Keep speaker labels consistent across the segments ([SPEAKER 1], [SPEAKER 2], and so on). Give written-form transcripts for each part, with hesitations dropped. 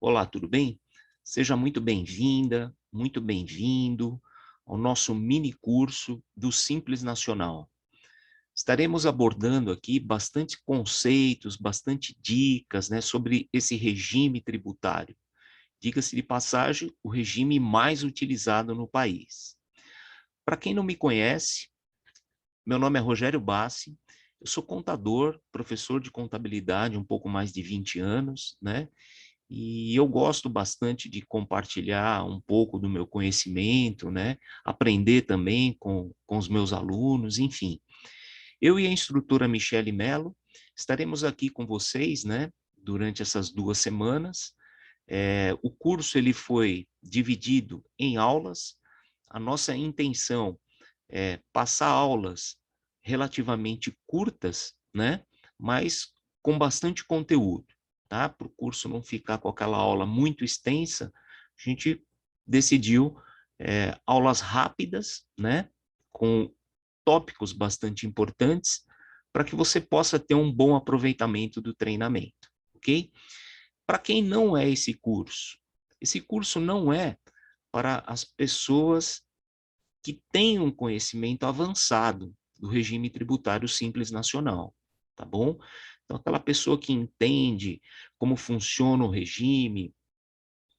[SPEAKER 1] Olá, tudo bem? Seja muito bem-vinda, muito bem-vindo ao nosso mini curso do Simples Nacional. Estaremos abordando aqui bastante conceitos, bastante dicas, né, sobre esse regime tributário. Diga-se de passagem, o regime mais utilizado no país. Para quem não me conhece, meu nome é Rogério Bassi, eu sou contador, professor de contabilidade, um pouco mais de 20 anos, né? E eu gosto bastante de compartilhar um pouco do meu conhecimento, né? Aprender também com os meus alunos, enfim. Eu e a instrutora Michele Mello estaremos aqui com vocês, né? Durante essas 2 semanas. O curso ele foi dividido em aulas. A nossa intenção é passar aulas relativamente curtas, né? Mas com bastante conteúdo, tá? Para o curso não ficar com aquela aula muito extensa, a gente decidiu aulas rápidas, né? Com tópicos bastante importantes, para que você possa ter um bom aproveitamento do treinamento, ok? Para quem não é esse curso não é para as pessoas que têm um conhecimento avançado do regime tributário simples nacional, tá bom? Então, aquela pessoa que entende como funciona o regime,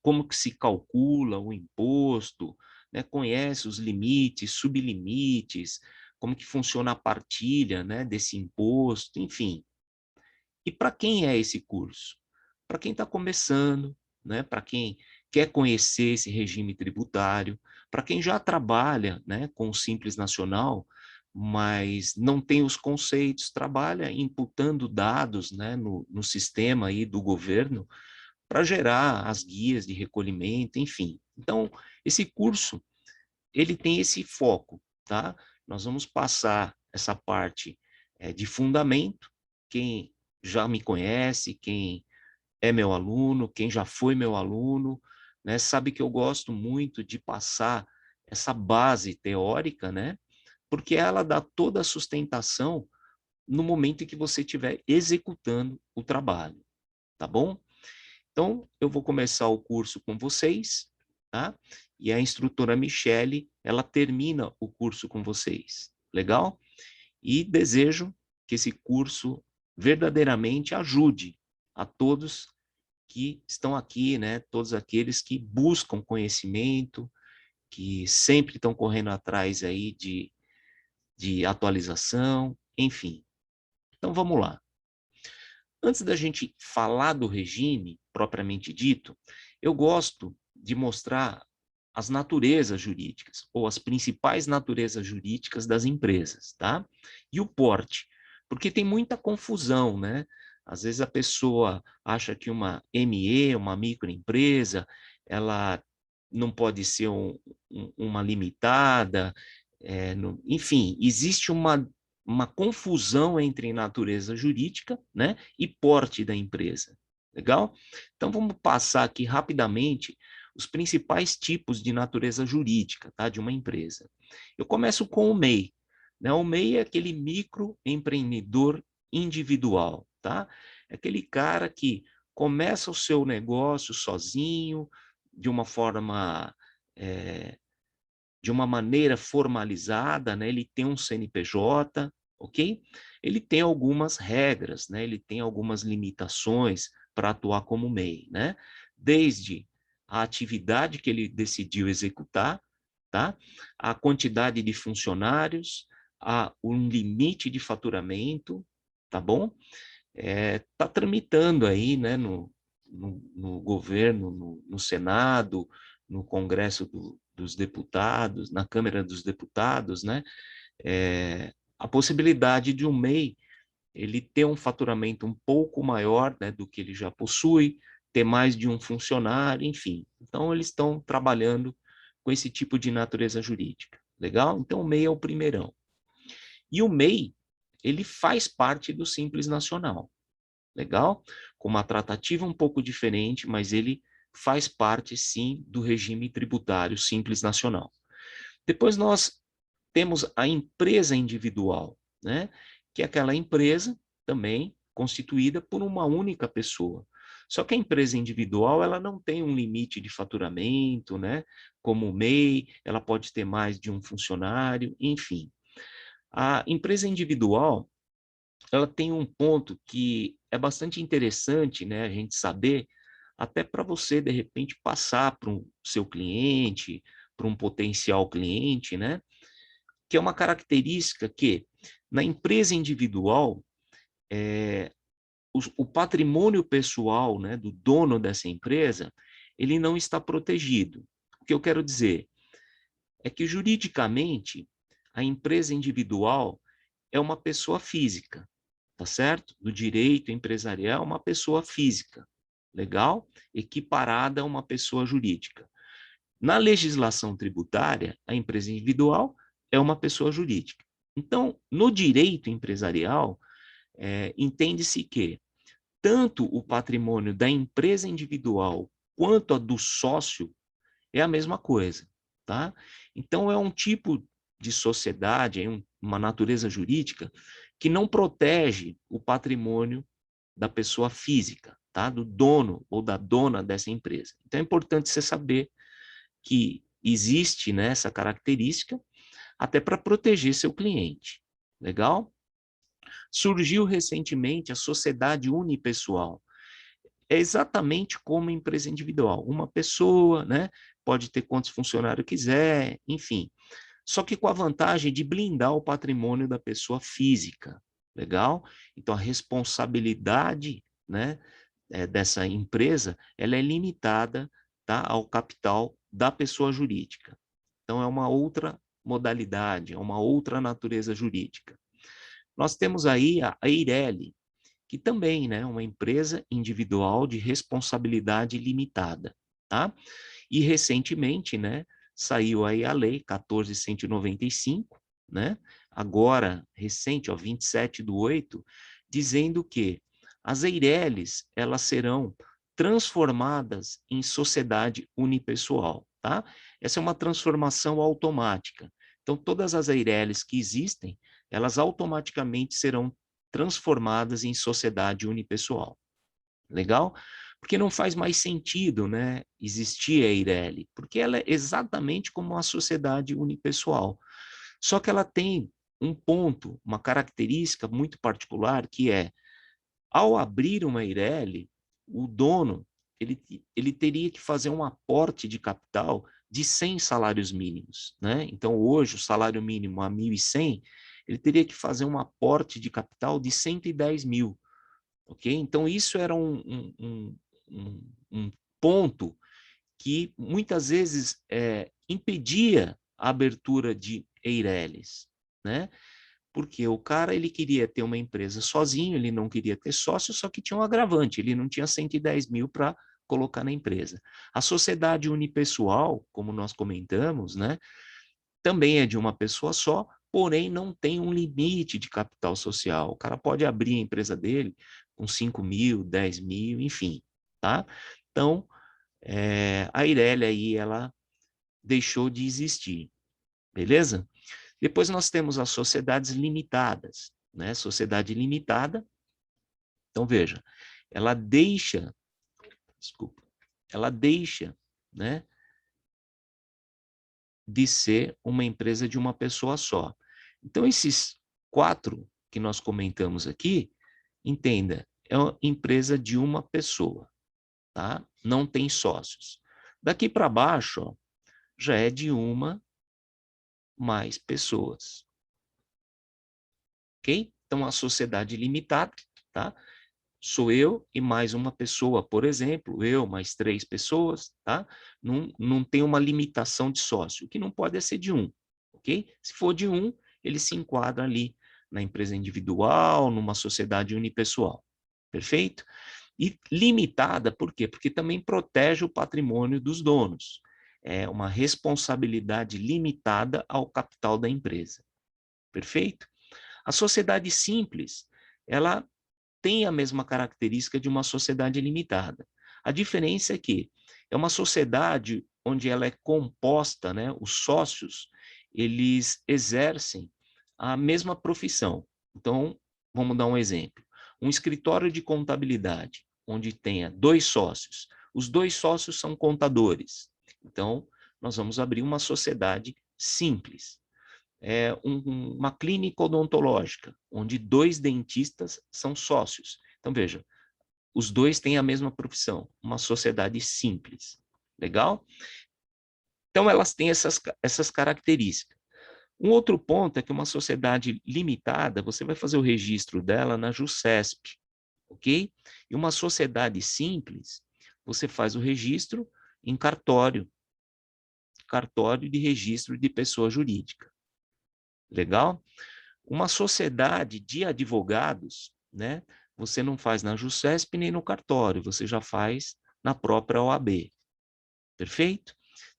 [SPEAKER 1] como que se calcula o imposto, né, conhece os limites, sublimites, como que funciona a partilha, né, desse imposto, enfim. E para quem é esse curso? Para quem está começando, né, para quem quer conhecer esse regime tributário, para quem já trabalha, né, com o Simples Nacional, mas não tem os conceitos, trabalha imputando dados, né, no sistema aí do governo para gerar as guias de recolhimento, enfim. Então, esse curso, ele tem esse foco, tá? Nós vamos passar essa parte de fundamento. Quem já me conhece, quem é meu aluno, quem já foi meu aluno, né, sabe que eu gosto muito de passar essa base teórica, né? Porque ela dá toda a sustentação no momento em que você estiver executando o trabalho, tá bom? Então, eu vou começar o curso com vocês, tá? E a instrutora Michele, ela termina o curso com vocês. Legal? E desejo que esse curso verdadeiramente ajude a todos que estão aqui, né? Todos aqueles que buscam conhecimento, que sempre estão correndo atrás aí de atualização, enfim. Então, vamos lá. Antes da gente falar do regime propriamente dito, eu gosto de mostrar as naturezas jurídicas, ou as principais naturezas jurídicas das empresas, tá? E o porte, porque tem muita confusão, né? Às vezes a pessoa acha que uma ME, uma microempresa, ela não pode ser uma limitada, enfim, existe uma confusão entre natureza jurídica, né, e porte da empresa. Legal? Então vamos passar aqui rapidamente os principais tipos de natureza jurídica, tá, de uma empresa. Eu começo com o MEI, né? O MEI é aquele microempreendedor individual, tá? É aquele cara que começa o seu negócio sozinho, de uma forma é, de uma maneira formalizada, né? Ele tem um CNPJ, ok? Ele tem algumas regras, né? Ele tem algumas limitações para atuar como MEI, né? Desde a atividade que ele decidiu executar, tá? A quantidade de funcionários, um limite de faturamento, tá bom? Tá tramitando aí, né, no governo, no Senado, no Congresso dos Deputados, na Câmara dos Deputados, né, a possibilidade de um MEI ele ter um faturamento um pouco maior, né, do que ele já possui, ter mais de um funcionário, enfim. Então, eles estão trabalhando com esse tipo de natureza jurídica. Legal? Então, o MEI é o primeirão. E o MEI, ele faz parte do Simples Nacional. Legal? Com uma tratativa um pouco diferente, mas ele faz parte, sim, do regime tributário simples nacional. Depois nós temos a empresa individual, né? Que é aquela empresa também constituída por uma única pessoa. Só que a empresa individual, ela não tem um limite de faturamento, né? Como o MEI, ela pode ter mais de um funcionário, enfim. A empresa individual, ela tem um ponto que é bastante interessante, né, a gente saber, até para você, de repente, passar para um seu cliente, para um potencial cliente, né, que é uma característica que, na empresa individual, o patrimônio pessoal, né, do dono dessa empresa, ele não está protegido. O que eu quero dizer é que, juridicamente, a empresa individual é uma pessoa física, tá certo? Do direito empresarial, uma pessoa física, legal? Equiparada a uma pessoa jurídica. Na legislação tributária, a empresa individual é uma pessoa jurídica. Então, no direito empresarial, entende-se que tanto o patrimônio da empresa individual quanto a do sócio é a mesma coisa, tá? Então, é um tipo de sociedade, uma natureza jurídica que não protege o patrimônio da pessoa física, tá? Do dono ou da dona dessa empresa. Então, é importante você saber que existe, né, essa característica até para proteger seu cliente. Legal? Surgiu recentemente a sociedade unipessoal. É exatamente como a empresa individual. Uma pessoa, né, pode ter quantos funcionários quiser, enfim. Só que com a vantagem de blindar o patrimônio da pessoa física. Legal? Então, a responsabilidade, né, dessa empresa, ela é limitada, tá, ao capital da pessoa jurídica. Então, é uma outra modalidade, é uma outra natureza jurídica. Nós temos aí a Eireli, que também, né, é uma empresa individual de responsabilidade limitada, tá? E recentemente, né, saiu aí a lei 14.195, né? Agora, recente, ó, 27/8, dizendo que as Eireles, elas serão transformadas em sociedade unipessoal, tá? Essa é uma transformação automática. Então, todas as Eireles que existem, elas automaticamente serão transformadas em sociedade unipessoal. Legal? Porque não faz mais sentido, né, existir a Eireli, porque ela é exatamente como uma sociedade unipessoal. Só que ela tem um ponto, uma característica muito particular, que é, ao abrir uma Eireli, o dono, ele teria que fazer um aporte de capital de 100 salários mínimos, né? Então, hoje, o salário mínimo a 1.100, ele teria que fazer um aporte de capital de 110 mil, ok? Então, isso era um ponto que muitas vezes impedia a abertura de Eireles, né? Porque o cara, ele queria ter uma empresa sozinho, ele não queria ter sócio, só que tinha um agravante, ele não tinha 110 mil para colocar na empresa. A sociedade unipessoal, como nós comentamos, né, também é de uma pessoa só, porém não tem um limite de capital social. O cara pode abrir a empresa dele com 5 mil, 10 mil, enfim, tá? Então, a Eireli aí, ela deixou de existir, beleza? Depois nós temos as sociedades limitadas, né? Sociedade limitada, então veja, ela deixa, desculpa, ela deixa, né, de ser uma empresa de uma pessoa só. Então, esses 4 que nós comentamos aqui, entenda, é uma empresa de uma pessoa, tá? Não tem sócios. Daqui para baixo, ó, já é de uma mais pessoas, ok? Então, a sociedade limitada, tá? Sou eu e mais uma pessoa, por exemplo, eu mais 3 pessoas, tá? Não tem uma limitação de sócio. O que não pode é ser de um, ok? Se for de um, ele se enquadra ali na empresa individual, numa sociedade unipessoal, perfeito? E limitada, por quê? Porque também protege o patrimônio dos donos. É uma responsabilidade limitada ao capital da empresa, perfeito? A sociedade simples, ela tem a mesma característica de uma sociedade limitada. A diferença é que é uma sociedade onde ela é composta, né, os sócios, eles exercem a mesma profissão. Então, vamos dar um exemplo. um escritório de contabilidade, onde tenha 2 sócios. Os 2 sócios são contadores. Então, nós vamos abrir uma sociedade simples. Uma clínica odontológica, onde 2 dentistas são sócios. Então, veja, os 2 têm a mesma profissão, uma sociedade simples. Legal? Então, elas têm essas características. Um outro ponto é que uma sociedade limitada, você vai fazer o registro dela na JuSesp, ok? E uma sociedade simples, você faz o registro em cartório de registro de pessoa jurídica. Legal? Uma sociedade de advogados, né? Você não faz na JuSesp nem no cartório, você já faz na própria OAB. Perfeito?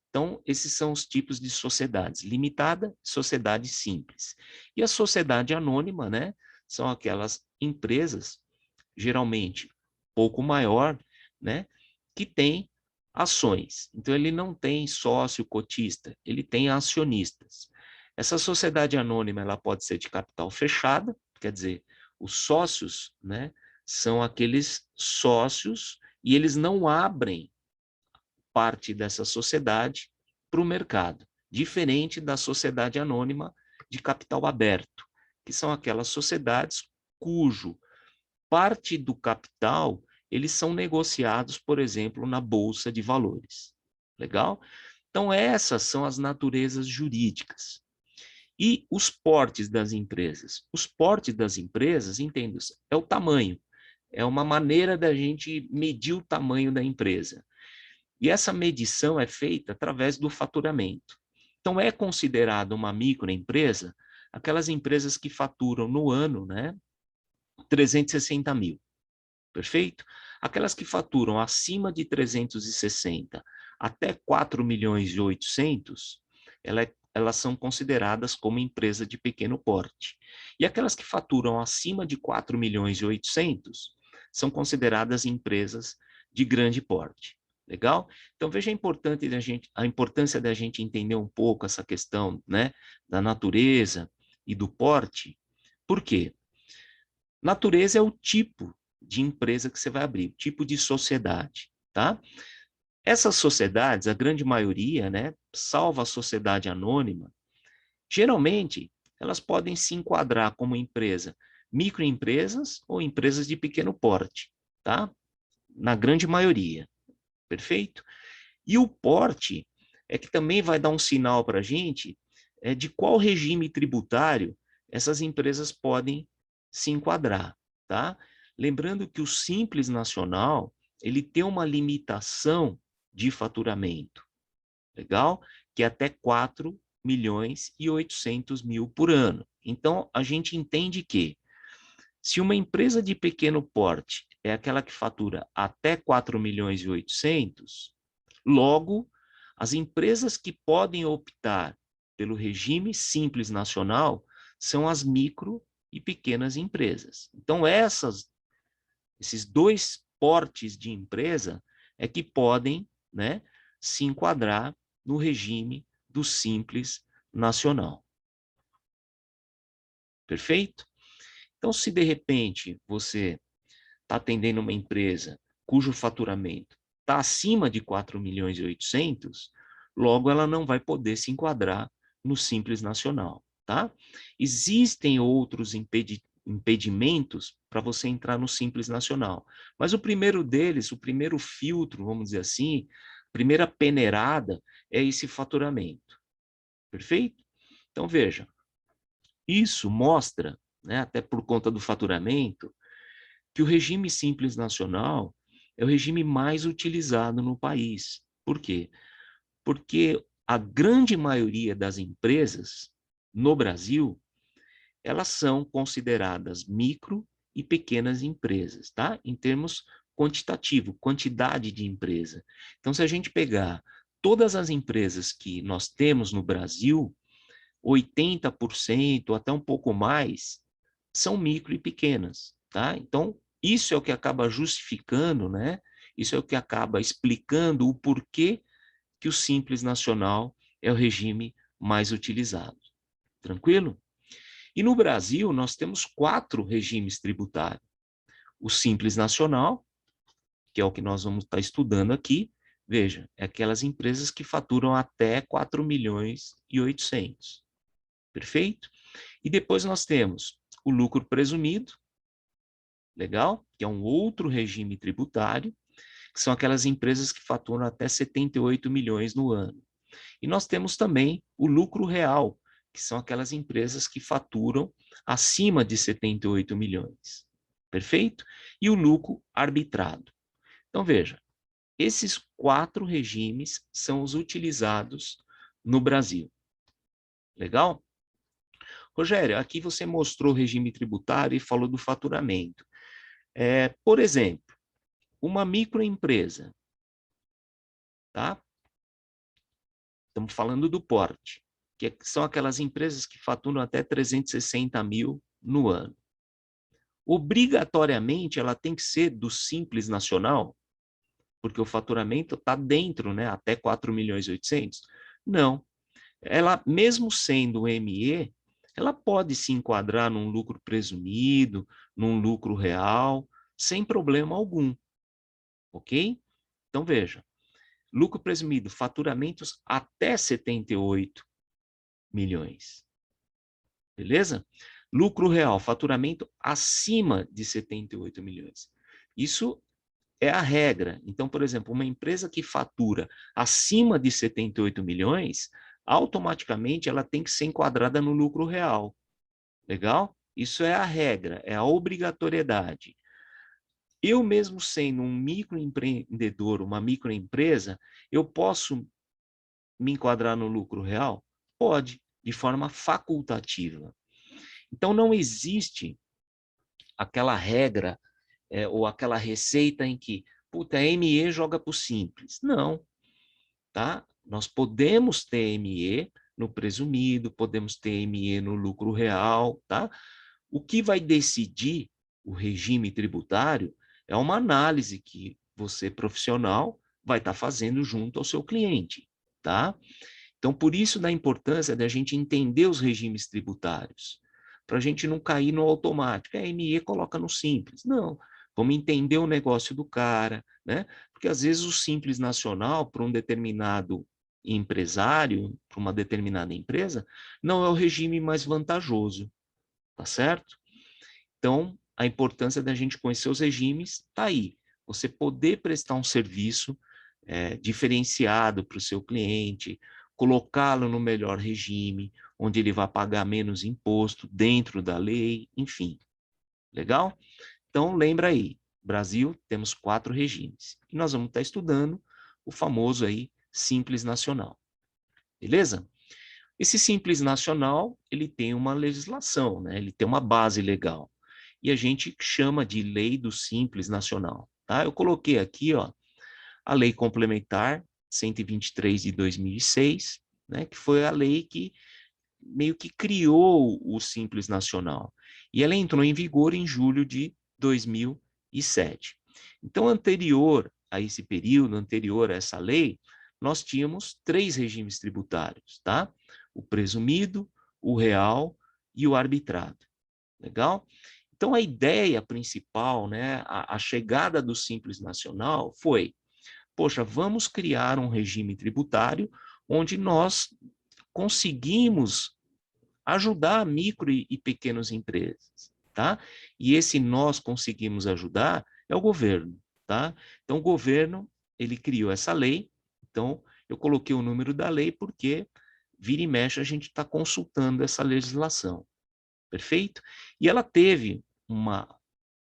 [SPEAKER 1] Então, esses são os tipos de sociedades: limitada, sociedade simples. E a sociedade anônima, né? São aquelas empresas, geralmente pouco maior, né? Que tem ações. Então, ele não tem sócio cotista, ele tem acionistas. Essa sociedade anônima, ela pode ser de capital fechada, quer dizer, os sócios, né? São aqueles sócios e eles não abrem parte dessa sociedade para o mercado, diferente da sociedade anônima de capital aberto, que são aquelas sociedades cujo parte do capital eles são negociados, por exemplo, na bolsa de valores. Legal? Então essas são as naturezas jurídicas. E os portes das empresas? Os portes das empresas, entenda-se, é o tamanho. É uma maneira da gente medir o tamanho da empresa. E essa medição é feita através do faturamento. Então, é considerada uma microempresa aquelas empresas que faturam no ano, né, 360 mil. Perfeito? Aquelas que faturam acima de 360 até 4 milhões e 800, elas são consideradas como empresa de pequeno porte. E aquelas que faturam acima de 4 milhões e 800 são consideradas empresas de grande porte. Legal? Então, veja a importância da gente entender um pouco essa questão, né, da natureza e do porte. Por quê? Natureza é o tipo de empresa que você vai abrir, o tipo de sociedade, tá? Essas sociedades, a grande maioria, né, salvo a sociedade anônima, geralmente elas podem se enquadrar como empresa, microempresas ou empresas de pequeno porte, tá? Na grande maioria, perfeito? E o porte é que também vai dar um sinal para a gente de qual regime tributário essas empresas podem se enquadrar, tá? Lembrando que o Simples Nacional, ele tem uma limitação de faturamento, legal? Que é até 4 milhões e 800 mil por ano. Então, a gente entende que se uma empresa de pequeno porte é aquela que fatura até 4 milhões e 800, logo, as empresas que podem optar pelo regime Simples Nacional são as micro e pequenas empresas. Então, esses 2 portes de empresa é que podem, né, se enquadrar no regime do Simples Nacional. Perfeito? Então, se de repente você está atendendo uma empresa cujo faturamento está acima de 4 milhões e 800, logo ela não vai poder se enquadrar no Simples Nacional, tá? Existem outros impedimentos para você entrar no Simples Nacional, mas o primeiro deles, o primeiro filtro, vamos dizer assim, primeira peneirada é esse faturamento, perfeito? Então veja, isso mostra, né, até por conta do faturamento, que o regime Simples Nacional é o regime mais utilizado no país. Por quê? Porque a grande maioria das empresas no Brasil, elas são consideradas micro e pequenas empresas, tá? Em termos quantitativo, quantidade de empresa. Então, se a gente pegar todas as empresas que nós temos no Brasil, 80%, até um pouco mais, são micro e pequenas, tá? Então, isso é o que acaba justificando, né? Isso é o que acaba explicando o porquê que o Simples Nacional é o regime mais utilizado. Tranquilo? E no Brasil, nós temos 4 regimes tributários. O Simples Nacional, que é o que nós vamos estar estudando aqui, veja, é aquelas empresas que faturam até 4 milhões e 800. Perfeito? E depois nós temos o lucro presumido, legal? Que é um outro regime tributário, que são aquelas empresas que faturam até 78 milhões no ano. E nós temos também o lucro real, que são aquelas empresas que faturam acima de 78 milhões. Perfeito? E o lucro arbitrado. Então, veja, esses 4 regimes são os utilizados no Brasil. Legal? Rogério, aqui você mostrou o regime tributário e falou do faturamento. Por exemplo, uma microempresa, tá? Estamos falando do porte, que são aquelas empresas que faturam até 360 mil no ano. Obrigatoriamente, ela tem que ser do Simples Nacional, porque o faturamento está dentro, né, até 4 milhões e 800? Não. Ela, mesmo sendo ME, ela pode se enquadrar num lucro presumido, num lucro real, sem problema algum, ok? Então, veja, lucro presumido, faturamentos até 78 milhões, beleza? Lucro real, faturamento acima de 78 milhões. Isso é a regra. Então, por exemplo, uma empresa que fatura acima de 78 milhões, automaticamente ela tem que ser enquadrada no lucro real. Legal? Isso é a regra, é a obrigatoriedade. Eu mesmo sendo um microempreendedor, uma microempresa, eu posso me enquadrar no lucro real? Pode, de forma facultativa. Então, não existe aquela regra ou aquela receita em que, puta, ME joga para o simples. Não, tá? Nós podemos ter ME no presumido, podemos ter ME no lucro real, tá? O que vai decidir o regime tributário é uma análise que você, profissional, vai estar fazendo junto ao seu cliente, tá? Então, por isso da importância da gente entender os regimes tributários, para a gente não cair no automático. A ME coloca no simples. Não, vamos entender o negócio do cara, né? Porque às vezes o simples nacional, para um determinado empresário, para uma determinada empresa, não é o regime mais vantajoso, tá certo? Então, a importância da gente conhecer os regimes está aí. Você poder prestar um serviço diferenciado para o seu cliente, colocá-lo no melhor regime, onde ele vai pagar menos imposto dentro da lei, enfim. Legal? Então, lembra aí, Brasil, temos 4 regimes. E nós vamos estar estudando o famoso aí Simples Nacional. Beleza? Esse Simples Nacional, ele tem uma legislação, né? Ele tem uma base legal. E a gente chama de Lei do Simples Nacional. Tá? Eu coloquei aqui, ó, a Lei Complementar 123 de 2006, né, que foi a lei que meio que criou o Simples Nacional. E ela entrou em vigor em julho de 2007. Então, anterior a esse período, anterior a essa lei, nós tínhamos 3 regimes tributários, tá? O presumido, o real e o arbitrado. Legal? Então, a ideia principal, né, a chegada do Simples Nacional foi, poxa, vamos criar um regime tributário onde nós conseguimos ajudar micro e pequenas empresas, tá? E esse nós conseguimos ajudar é o governo, tá? Então, o governo, ele criou essa lei, então, eu coloquei o número da lei porque vira e mexe a gente está consultando essa legislação, perfeito? E ela teve uma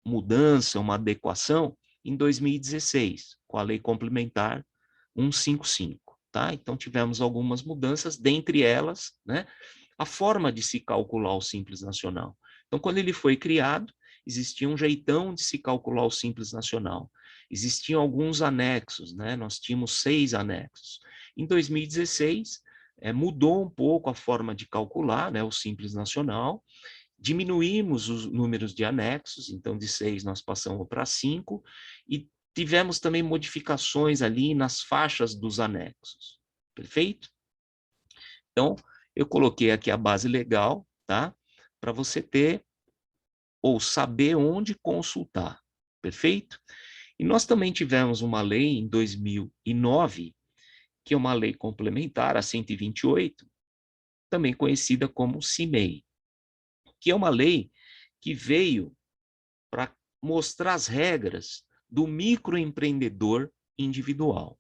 [SPEAKER 1] mudança, uma adequação em 2016, com a Lei Complementar 155, tá? Então, tivemos algumas mudanças, dentre elas, né, a forma de se calcular o Simples Nacional. Então, quando ele foi criado, existia um jeitão de se calcular o Simples Nacional. Existiam alguns anexos, né? Nós tínhamos 6 anexos. Em 2016, mudou um pouco a forma de calcular, né, o Simples Nacional, diminuímos os números de anexos, então de 6 nós passamos para 5, e tivemos também modificações ali nas faixas dos anexos. Perfeito? Então, eu coloquei aqui a base legal, tá? Para você ter ou saber onde consultar. perfeito? E nós também tivemos uma lei em 2009, que é uma lei complementar, a 128, também conhecida como CIMEI, que é uma lei que veio para mostrar as regras do microempreendedor individual.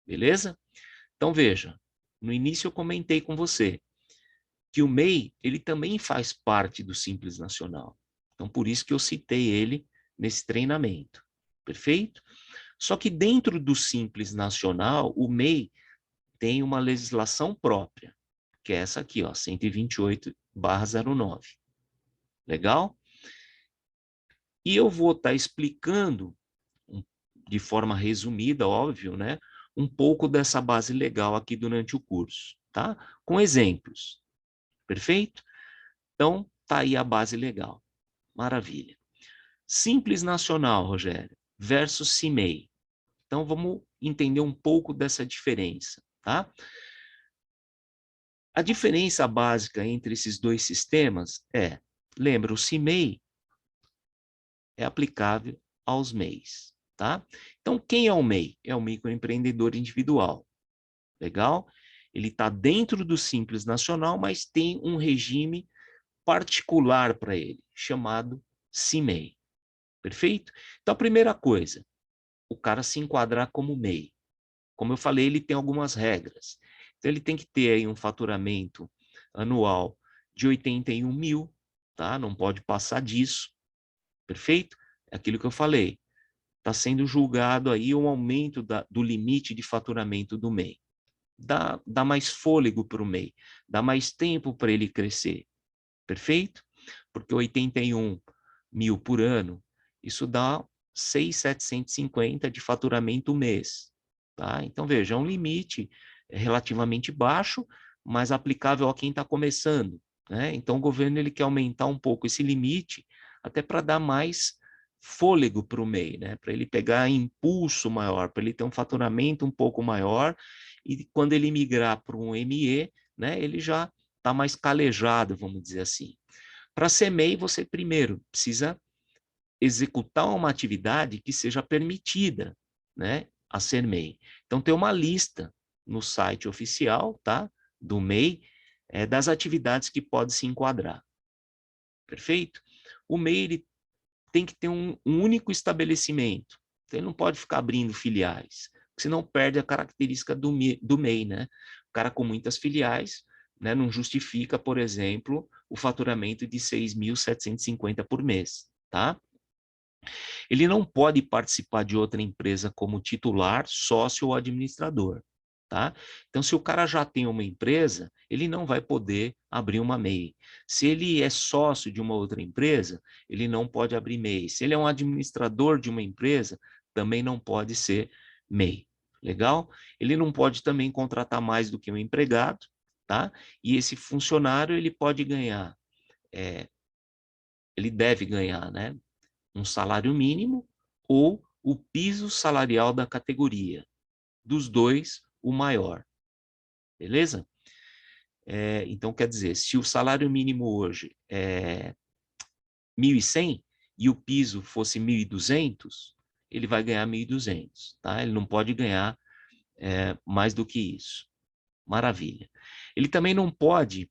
[SPEAKER 1] Beleza? Então, veja, no início eu comentei com você que o MEI, ele também faz parte do Simples Nacional. Então, por isso que eu citei ele nesse treinamento. Perfeito? Só que dentro do Simples Nacional, o MEI tem uma legislação própria, que é essa aqui, ó, 128/09. Legal? E eu vou estar explicando, de forma resumida, óbvio, né, um pouco dessa base legal aqui durante o curso, tá? Com exemplos. Perfeito? Então, tá aí a base legal. Maravilha. Simples Nacional, Rogério, versus CIMEI. Então, vamos entender um pouco dessa diferença, tá? A diferença básica entre esses dois sistemas é, lembra, o CIMEI é aplicável aos MEIs, tá? Então, quem é o MEI? É o microempreendedor individual. Legal? Ele está dentro do Simples Nacional, mas tem um regime particular para ele, chamado CIMEI. Perfeito? Então, a primeira coisa, o cara se enquadrar como MEI. Como eu falei, ele tem algumas regras. Então, ele tem que ter aí um faturamento anual de 81 mil, tá? Não pode passar disso. Perfeito? É aquilo que eu falei. Está sendo julgado aí um aumento do limite de faturamento do MEI. Dá mais fôlego para o MEI, dá mais tempo para ele crescer. Perfeito? Porque 81 mil por ano, isso dá 6.750 de faturamento mês. Tá? Então, veja, é um limite relativamente baixo, mas aplicável a quem está começando. Né? Então, o governo ele quer aumentar um pouco esse limite, até para dar mais fôlego para o MEI, né? Para ele pegar impulso maior, para ele ter um faturamento um pouco maior, e quando ele migrar para um ME, né, ele já está mais calejado, vamos dizer assim. Para ser MEI, você primeiro precisa executar uma atividade que seja permitida, né, a ser MEI. Então, tem uma lista no site oficial, tá, do MEI, das atividades que pode se enquadrar. Perfeito? O MEI ele tem que ter um único estabelecimento. Então, ele não pode ficar abrindo filiais, senão perde a característica do MEI, né? O cara com muitas filiais, né, não justifica, por exemplo, o faturamento de 6.750 por mês, tá? Ele não pode participar de outra empresa como titular, sócio ou administrador, tá? Então, se o cara já tem uma empresa, ele não vai poder abrir uma MEI. Se ele é sócio de uma outra empresa, ele não pode abrir MEI. Se ele é um administrador de uma empresa, também não pode ser MEI. Legal? Ele não pode também contratar mais do que um empregado, tá? E esse funcionário, ele pode ganhar, ele deve ganhar, né? Um salário mínimo ou o piso salarial da categoria. Dos dois, o maior. Beleza? Então, quer dizer, se o salário mínimo hoje é 1.100 e o piso fosse 1.200, ele vai ganhar 1.200, tá? Ele não pode ganhar mais do que isso. Maravilha. Ele também não pode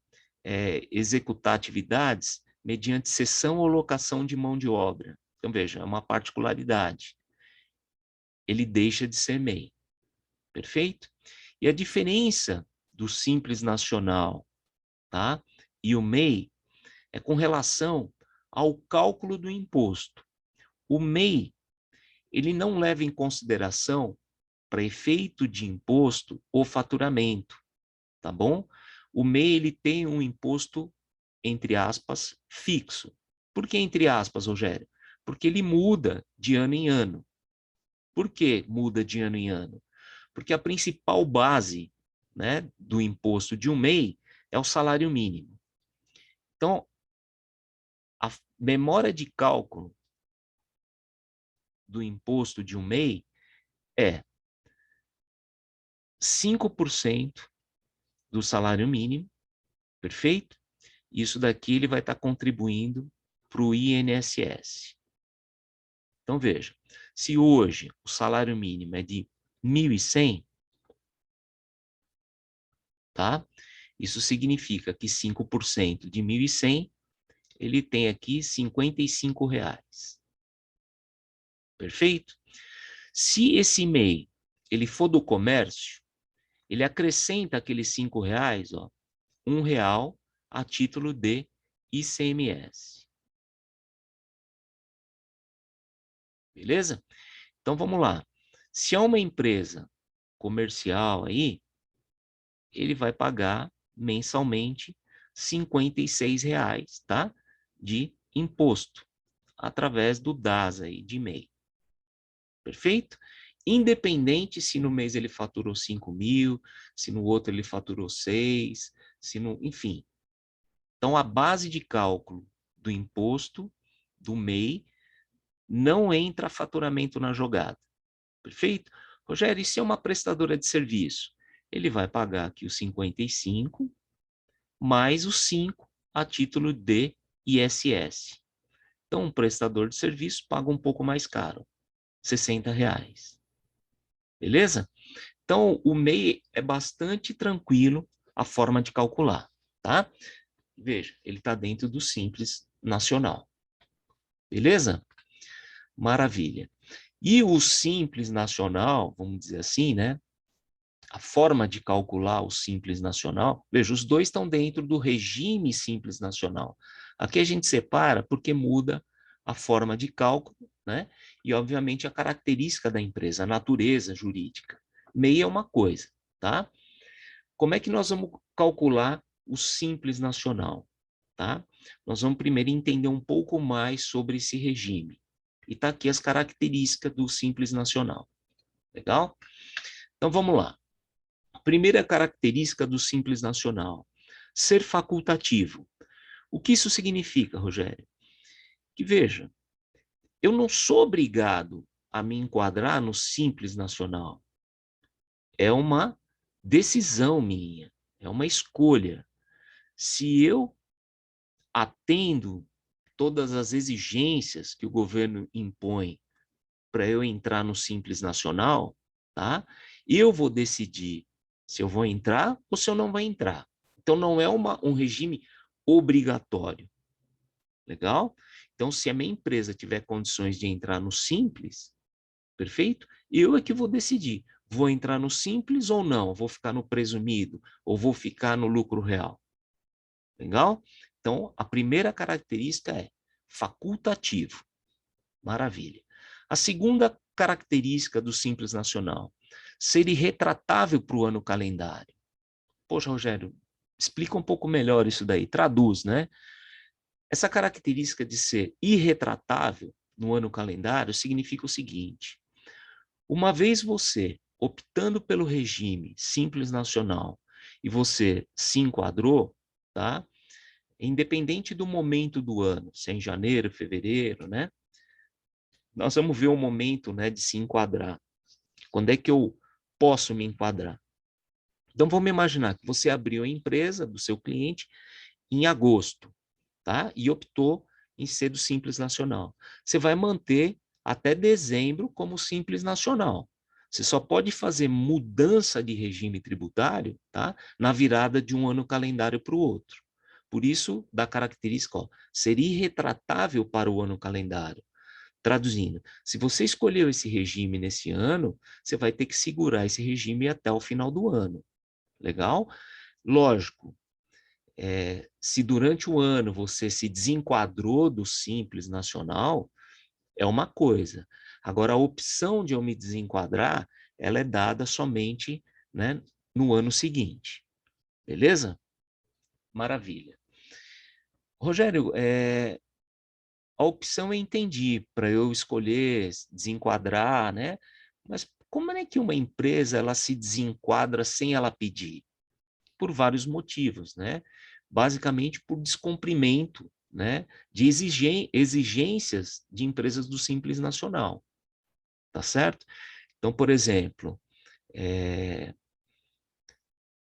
[SPEAKER 1] executar atividades mediante cessão ou locação de mão de obra. Então, veja, é uma particularidade. Ele deixa de ser MEI. Perfeito? E a diferença do Simples Nacional, tá, e o MEI é com relação ao cálculo do imposto. O MEI, ele não leva em consideração, para efeito de imposto, o faturamento, tá bom? O MEI, ele tem um imposto, entre aspas, fixo. Por que entre aspas, Rogério? Porque ele muda de ano em ano. Por que muda de ano em ano? Porque a principal base, né, do imposto de um MEI é o salário mínimo. Então, a memória de cálculo do imposto de um MEI é 5% do salário mínimo, perfeito? Isso daqui ele vai estar contribuindo para o INSS. Então, veja, se hoje o salário mínimo é de 1.100, tá? Isso significa que 5% de 1.100, ele tem aqui R$ 55. Perfeito? Se esse MEI ele for do comércio, ele acrescenta aqueles R$ 5, ó, R$ 1 a título de ICMS. Beleza? Então vamos lá. Se é uma empresa comercial aí, ele vai pagar mensalmente R$ 56, tá? De imposto, através do DAS aí, de MEI. Perfeito? Independente se no mês ele faturou 5.000, se no outro ele faturou 6, se no, enfim. Então, a base de cálculo do imposto do MEI não entra faturamento na jogada. Perfeito? Rogério, e se é uma prestadora de serviço? Ele vai pagar aqui os 55 mais os 5 a título de ISS. Então, um prestador de serviço paga um pouco mais caro, R$ 60. Beleza? Então, o MEI é bastante tranquilo a forma de calcular, tá? Veja, ele está dentro do Simples Nacional. Beleza? Maravilha. E o Simples Nacional, vamos dizer assim, né? A forma de calcular o Simples Nacional, veja, os dois estão dentro do regime Simples Nacional. Aqui a gente separa porque muda a forma de cálculo, né? E, obviamente, a característica da empresa, a natureza jurídica. MEI é uma coisa, tá? Como é que nós vamos calcular o Simples Nacional? Tá? Nós vamos primeiro entender um pouco mais sobre esse regime. E está aqui as características do Simples Nacional. Legal? Então vamos lá. Primeira característica do Simples Nacional: ser facultativo. O que isso significa, Rogério? Que veja, eu não sou obrigado a me enquadrar no Simples Nacional. É uma decisão minha, é uma escolha. Se eu atendo todas as exigências que o governo impõe para eu entrar no Simples Nacional, tá? Eu vou decidir se eu vou entrar ou se eu não vou entrar. Então, não é um regime obrigatório. Legal? Então, se a minha empresa tiver condições de entrar no Simples, perfeito? Eu é que vou decidir. Vou entrar no Simples ou não? Vou ficar no presumido? Ou vou ficar no lucro real? Legal? Então, a primeira característica é facultativo. Maravilha. A segunda característica do Simples Nacional: ser irretratável para o ano calendário. Poxa, Rogério, explica um pouco melhor isso daí, traduz, né? Essa característica de ser irretratável no ano calendário significa o seguinte: uma vez você optando pelo regime Simples Nacional e você se enquadrou, tá? Independente do momento do ano, se é em janeiro, fevereiro, né? Nós vamos ver o momento, né, de se enquadrar. Quando é que eu posso me enquadrar? Então, vamos imaginar que você abriu a empresa do seu cliente em agosto, tá? E optou em ser do Simples Nacional. Você vai manter até dezembro como Simples Nacional. Você só pode fazer mudança de regime tributário, tá? Na virada de um ano calendário para o outro. Por isso, da característica, ó, ser irretratável para o ano calendário. Traduzindo, se você escolheu esse regime nesse ano, você vai ter que segurar esse regime até o final do ano. Legal? Lógico, se durante o ano você se desenquadrou do Simples Nacional, é uma coisa. Agora, a opção de eu me desenquadrar, ela é dada somente, né, no ano seguinte. Beleza? Maravilha. Rogério, a opção eu entendi, para eu escolher desenquadrar, né? Mas como é que uma empresa ela se desenquadra sem ela pedir? Por vários motivos, né? Basicamente por descumprimento, né, de exigências de empresas do Simples Nacional, tá certo? Então, por exemplo,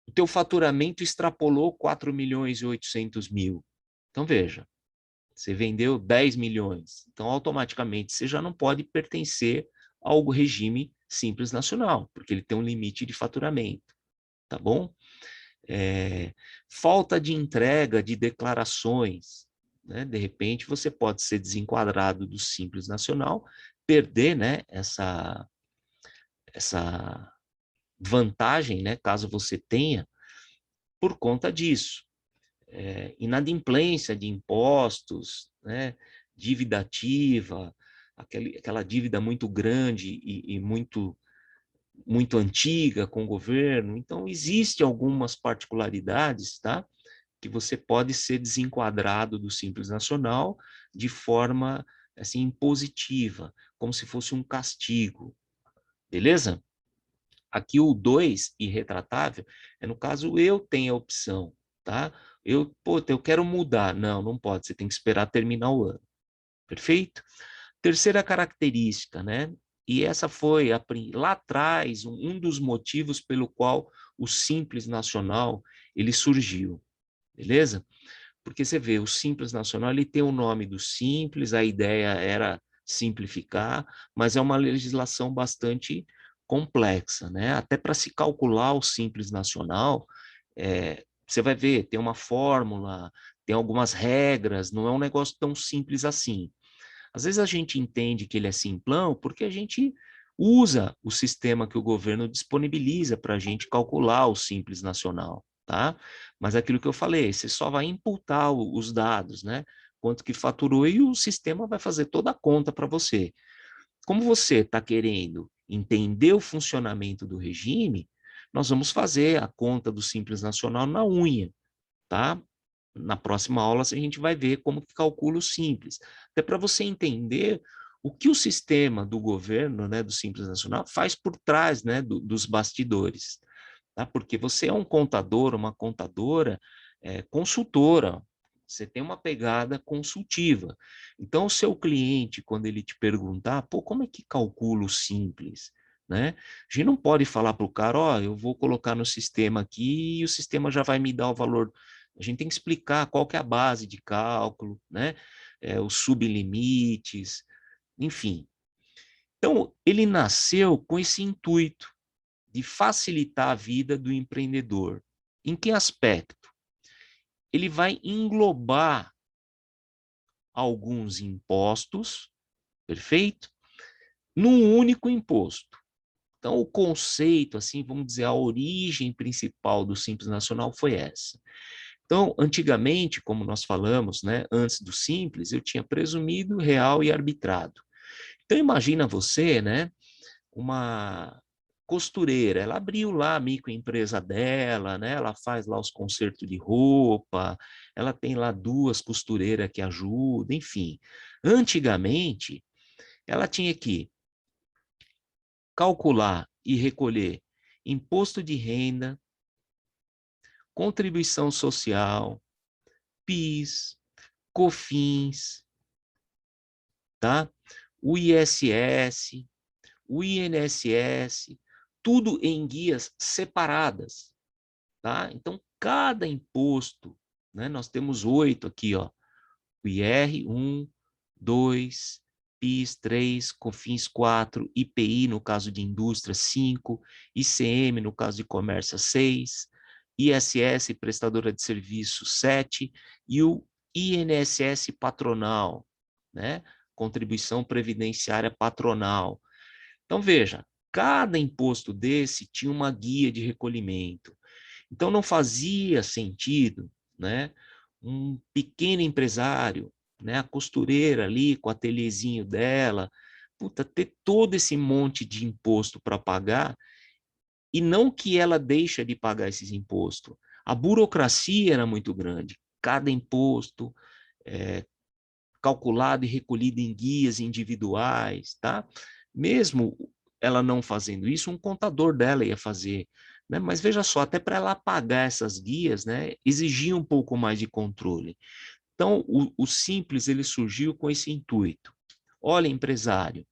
[SPEAKER 1] o teu faturamento extrapolou 4.800.000. Então, veja, Você vendeu 10 milhões. Então, automaticamente, você já não pode pertencer ao regime Simples Nacional, porque ele tem um limite de faturamento, tá bom? Falta de entrega de declarações, né? De repente, você pode ser desenquadrado do Simples Nacional, perder, né, essa vantagem, né, caso você tenha, por conta disso. Inadimplência de impostos, né, dívida ativa, aquela dívida muito grande e muito antiga com o governo. Então, existem algumas particularidades, tá, que você pode ser desenquadrado do Simples Nacional de forma assim impositiva, como se fosse um castigo, beleza? Aqui o 2, irretratável, é no caso eu tenho a opção, tá? Eu quero mudar. Não, não pode, você tem que esperar terminar o ano. Perfeito? Terceira característica, né? E essa foi lá atrás um dos motivos pelo qual o Simples Nacional ele surgiu, beleza? Porque você vê, o Simples Nacional ele tem o nome do Simples, a ideia era simplificar, mas é uma legislação bastante complexa, né? Até para se calcular o Simples Nacional, você vai ver, tem uma fórmula, tem algumas regras, não é um negócio tão simples assim. Às vezes a gente entende que ele é simplão porque a gente usa o sistema que o governo disponibiliza para a gente calcular o Simples Nacional, tá? Mas é aquilo que eu falei, você só vai imputar os dados, né? Quanto que faturou e o sistema vai fazer toda a conta para você. Como você está querendo entender o funcionamento do regime, nós vamos fazer a conta do Simples Nacional na unha, tá? Na próxima aula a gente vai ver como que calcula o Simples. Até para você entender o que o sistema do governo, né, do Simples Nacional, faz por trás, né, dos bastidores. Tá? Porque você é um contador, uma contadora consultora, você tem uma pegada consultiva. Então, o seu cliente, quando ele te perguntar, pô, como é que calcula o Simples? Né? A gente não pode falar para o cara, ó, eu vou colocar no sistema aqui e o sistema já vai me dar o valor. A gente tem que explicar qual que é a base de cálculo, né? Os sublimites, enfim. Então, ele nasceu com esse intuito de facilitar a vida do empreendedor. Em que aspecto? Ele vai englobar alguns impostos, perfeito? Num único imposto. Então, o conceito, assim, vamos dizer, a origem principal do Simples Nacional foi essa. Então, antigamente, como nós falamos, né, antes do Simples, eu tinha presumido, real e arbitrado. Então, imagina você, né, uma costureira, ela abriu lá a microempresa dela, né? Ela faz lá os consertos de roupa, ela tem lá 2 costureiras que ajudam, enfim. Antigamente, ela tinha que calcular e recolher imposto de renda, contribuição social, PIS, COFINS, tá? O ISS, o INSS, tudo em guias separadas. Tá? Então, cada imposto, né, nós temos 8 aqui, ó, o IR 1, 2, PIS 3, COFINS 4, IPI no caso de indústria 5, ICM no caso de comércio 6, ISS prestadora de serviço 7 e o INSS patronal, né? Contribuição previdenciária patronal. Então veja, cada imposto desse tinha uma guia de recolhimento. Então não fazia sentido, né, um pequeno empresário, né, a costureira ali com o ateliêzinho dela, puta, ter todo esse monte de imposto para pagar e não que ela deixa de pagar esses impostos. A burocracia era muito grande, cada imposto calculado e recolhido em guias individuais, tá? Mesmo ela não fazendo isso, um contador dela ia fazer, né? Mas veja só, até para ela pagar essas guias, né, exigia um pouco mais de controle. Então, o Simples ele surgiu com esse intuito. Olha, empresário,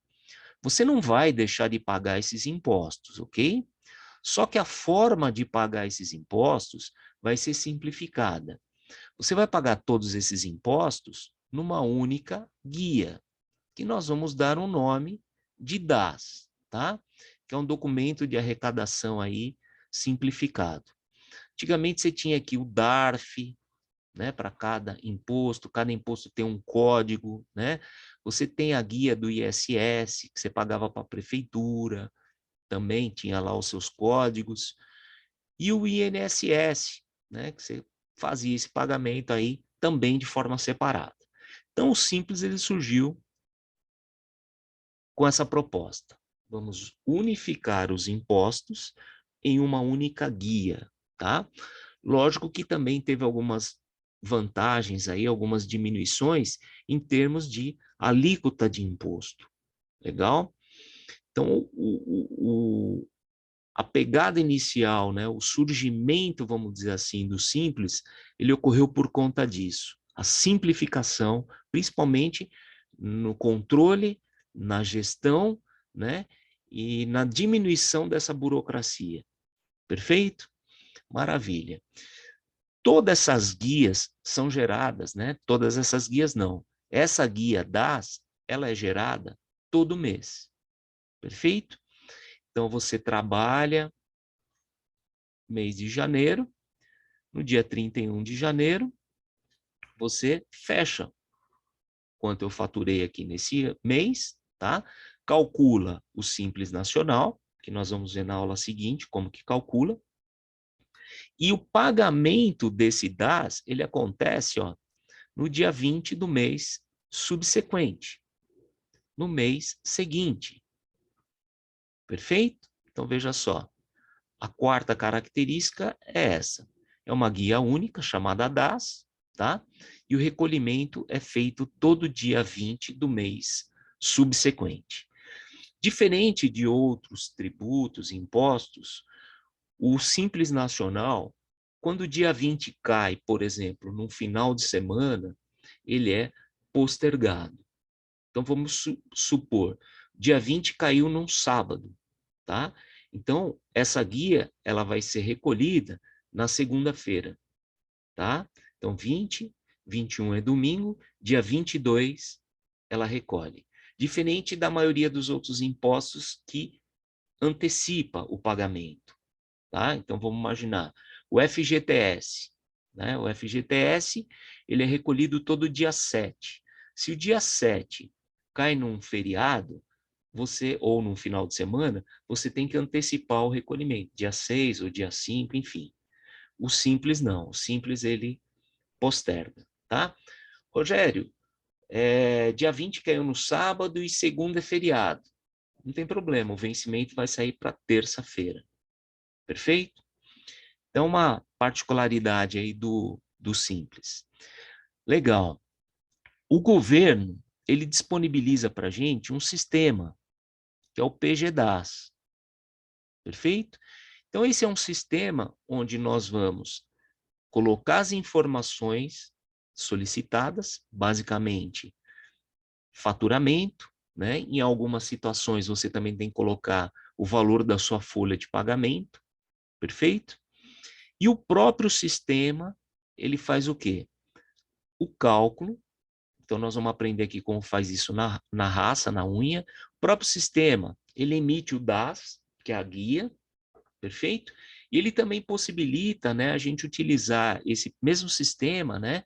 [SPEAKER 1] você não vai deixar de pagar esses impostos, ok? Só que a forma de pagar esses impostos vai ser simplificada. Você vai pagar todos esses impostos numa única guia, que nós vamos dar um nome de DAS, tá? Que é um documento de arrecadação aí simplificado. Antigamente você tinha aqui o DARF, né, para cada imposto tem um código, né? Você tem a guia do ISS, que você pagava para a prefeitura, também tinha lá os seus códigos, e o INSS, né, que você fazia esse pagamento aí também de forma separada. Então, o Simples ele surgiu com essa proposta. Vamos unificar os impostos em uma única guia, tá? Lógico que também teve algumas vantagens aí, algumas diminuições em termos de alíquota de imposto. Legal? Então, a pegada inicial, né, o surgimento, vamos dizer assim, do Simples, ele ocorreu por conta disso. A simplificação, principalmente no controle, na gestão, né, e na diminuição dessa burocracia. Perfeito? Maravilha. Todas essas guias são geradas, né? Todas essas guias não. Essa guia DAS, ela é gerada todo mês. Perfeito? Então, você trabalha mês de janeiro, no dia 31 de janeiro, você fecha quanto eu faturei aqui nesse mês, tá? Calcula o Simples Nacional, que nós vamos ver na aula seguinte como que calcula. E o pagamento desse DAS, ele acontece, ó, no dia 20 do mês subsequente, no mês seguinte. Perfeito? Então, veja só. A quarta característica é essa. É uma guia única, chamada DAS, tá? E o recolhimento é feito todo dia 20 do mês subsequente. Diferente de outros tributos e impostos, o Simples Nacional, quando o dia 20 cai, por exemplo, num final de semana, ele é postergado. Então, vamos supor, dia 20 caiu num sábado, tá? Então, essa guia, ela vai ser recolhida na segunda-feira, tá? Então, 20, 21 é domingo, dia 22 ela recolhe. Diferente da maioria dos outros impostos que antecipa o pagamento, tá? Então, vamos imaginar, o FGTS, né? O FGTS, ele é recolhido todo dia 7. Se o dia 7 cai num feriado, você, ou num final de semana, você tem que antecipar o recolhimento, dia 6 ou dia 5, enfim. O Simples não, o Simples ele posterga, tá? Rogério, dia 20 caiu no sábado e segunda é feriado. Não tem problema, o vencimento vai sair para terça-feira. Perfeito? Então, uma particularidade aí do Simples. Legal. O governo, ele disponibiliza para a gente um sistema, que é o PGDAS. Perfeito? Então, esse é um sistema onde nós vamos colocar as informações solicitadas, basicamente faturamento, né? Em algumas situações você também tem que colocar o valor da sua folha de pagamento, perfeito? E o próprio sistema, ele faz o quê? O cálculo. Então, nós vamos aprender aqui como faz isso na raça, na unha. O próprio sistema, ele emite o DAS, que é a guia, perfeito? E ele também possibilita, né, a gente utilizar esse mesmo sistema, né,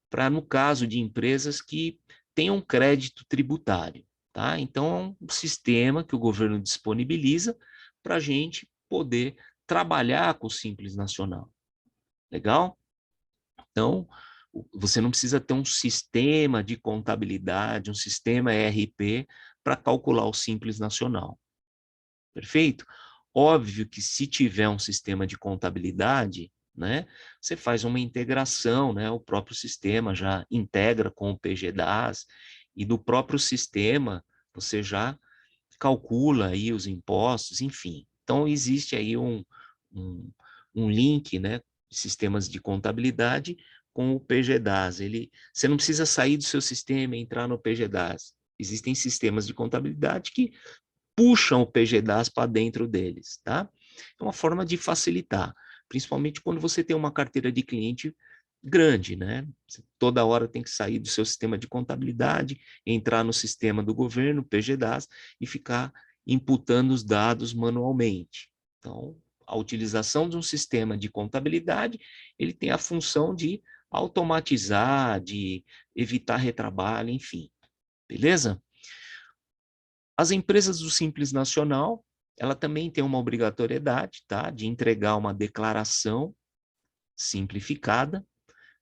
[SPEAKER 1] para, no caso de empresas que tenham crédito tributário, tá? Então, é um sistema que o governo disponibiliza para a gente poder trabalhar com o Simples Nacional. Legal? Então, você não precisa ter um sistema de contabilidade, um sistema ERP para calcular o Simples Nacional. Perfeito? Óbvio que se tiver um sistema de contabilidade, né, você faz uma integração, né, o próprio sistema já integra com o PGDAS e do próprio sistema você já calcula aí os impostos, enfim. Então, existe aí um, um link, né, de sistemas de contabilidade com o PGDAS. Você não precisa sair do seu sistema e entrar no PGDAS. Existem sistemas de contabilidade que puxam o PGDAS para dentro deles, tá? É uma forma de facilitar, principalmente quando você tem uma carteira de cliente grande, né? Você toda hora tem que sair do seu sistema de contabilidade, entrar no sistema do governo, PGDAS, e ficar imputando os dados manualmente. Então, a utilização de um sistema de contabilidade, ele tem a função de automatizar, de evitar retrabalho, enfim. Beleza? As empresas do Simples Nacional, ela também tem uma obrigatoriedade, tá, de entregar uma declaração simplificada,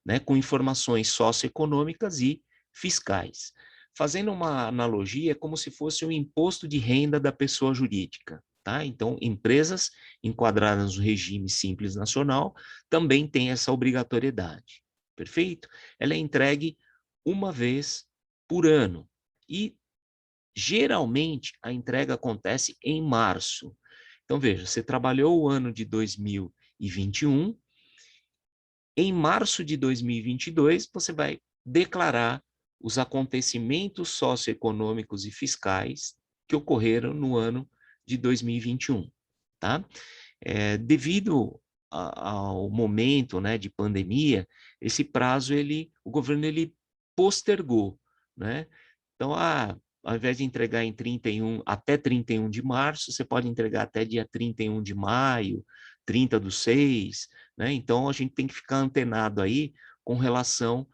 [SPEAKER 1] né, com informações socioeconômicas e fiscais. Fazendo uma analogia, é como se fosse o imposto de renda da pessoa jurídica. Tá? Então, empresas enquadradas no regime Simples Nacional também têm essa obrigatoriedade. Perfeito? Ela é entregue uma vez por ano. E, geralmente, a entrega acontece em março. Então, veja, você trabalhou o ano de 2021, em março de 2022, você vai declarar os acontecimentos socioeconômicos e fiscais que ocorreram no ano de 2021, tá? Devido ao momento, né, de pandemia, esse prazo, o governo ele postergou, né? Então, ao invés de entregar em 31, até 31 de março, você pode entregar até dia 31 de maio, 30/6, né? Então, a gente tem que ficar antenado aí com relação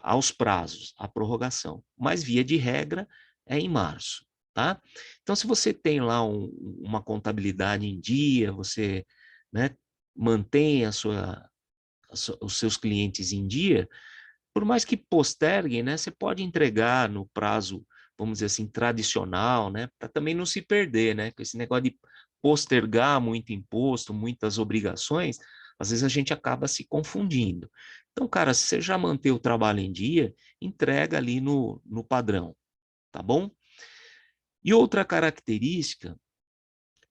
[SPEAKER 1] aos prazos, à prorrogação. Mas, via de regra, é em março, tá? Então, se você tem lá uma contabilidade em dia, você, né, mantém os seus clientes em dia, por mais que posterguem, né, você pode entregar no prazo, vamos dizer assim, tradicional, né, para também não se perder, né, com esse negócio de postergar muito imposto, muitas obrigações, às vezes a gente acaba se confundindo. Então, cara, se você já manter o trabalho em dia, entrega ali no padrão, tá bom? E outra característica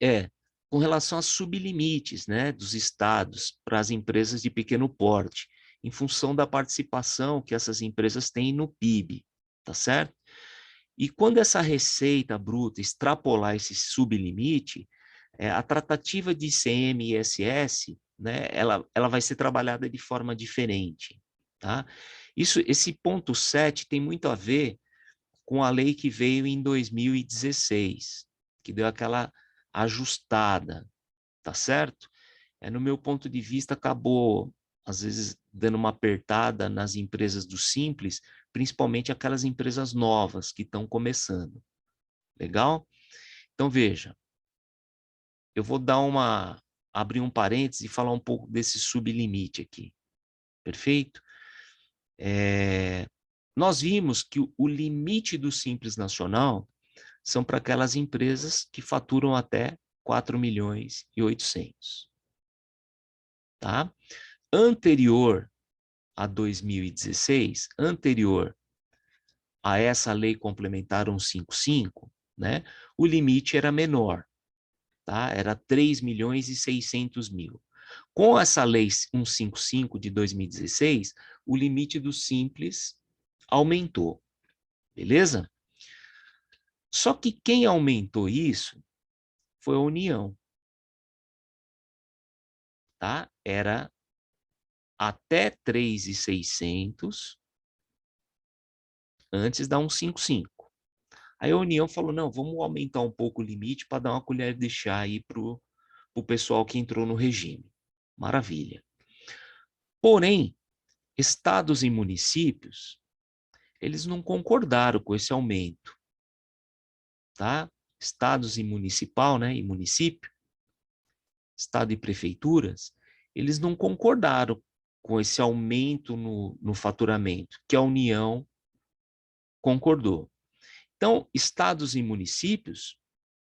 [SPEAKER 1] é com relação a sublimites, né, dos estados para as empresas de pequeno porte, em função da participação que essas empresas têm no PIB, tá certo? E quando essa receita bruta extrapolar esse sublimite, a tratativa de ICM e ISS, né, ela vai ser trabalhada de forma diferente, tá? Esse ponto 7 tem muito a ver com a lei que veio em 2016, que deu aquela ajustada, tá certo? No meu ponto de vista, acabou, às vezes, dando uma apertada nas empresas do Simples, principalmente aquelas empresas novas que estão começando. Legal? Então, veja, eu vou abrir um parênteses e falar um pouco desse sublimite aqui. Perfeito? Nós vimos que o limite do Simples Nacional são para aquelas empresas que faturam até 4.800.000, tá? Anterior a 2016, anterior a essa lei complementar 155, né, o limite era menor, tá? Era 3.600.000. Com essa lei 155 de 2016, o limite do Simples aumentou, beleza? Só que quem aumentou isso foi a União, tá? Era até 3.600 antes da 155. Aí a União falou, não, vamos aumentar um pouco o limite para dar uma colher de chá aí para o pessoal que entrou no regime. Maravilha. Porém, estados e municípios, eles não concordaram com esse aumento, tá? Estados e municipal, né, e município, estado e prefeituras, eles não concordaram com esse aumento no faturamento, que a União concordou. Então, estados e municípios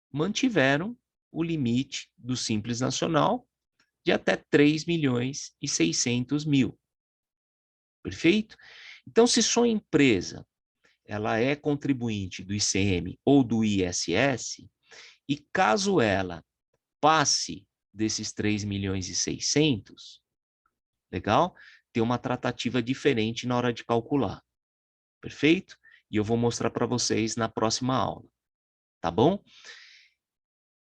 [SPEAKER 1] mantiveram o limite do Simples Nacional de até 3.600.000. Perfeito? Então, se sua empresa ela é contribuinte do ICM ou do ISS, e caso ela passe desses 3.600.000, legal? Tem uma tratativa diferente na hora de calcular. Perfeito? E eu vou mostrar para vocês na próxima aula. Tá bom?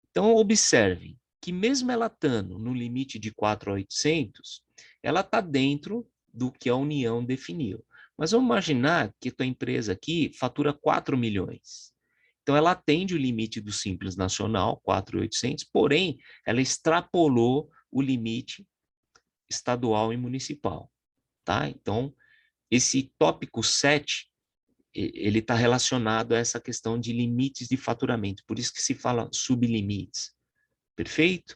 [SPEAKER 1] Então, observem que mesmo ela estando no limite de 4.800, ela está dentro do que a União definiu. Mas vamos imaginar que a tua empresa aqui fatura 4 milhões. Então, ela atende o limite do Simples Nacional, 4.800, porém, ela extrapolou o limite estadual e municipal. Tá? Então, esse tópico 7, ele está relacionado a essa questão de limites de faturamento, por isso que se fala sublimites. Perfeito?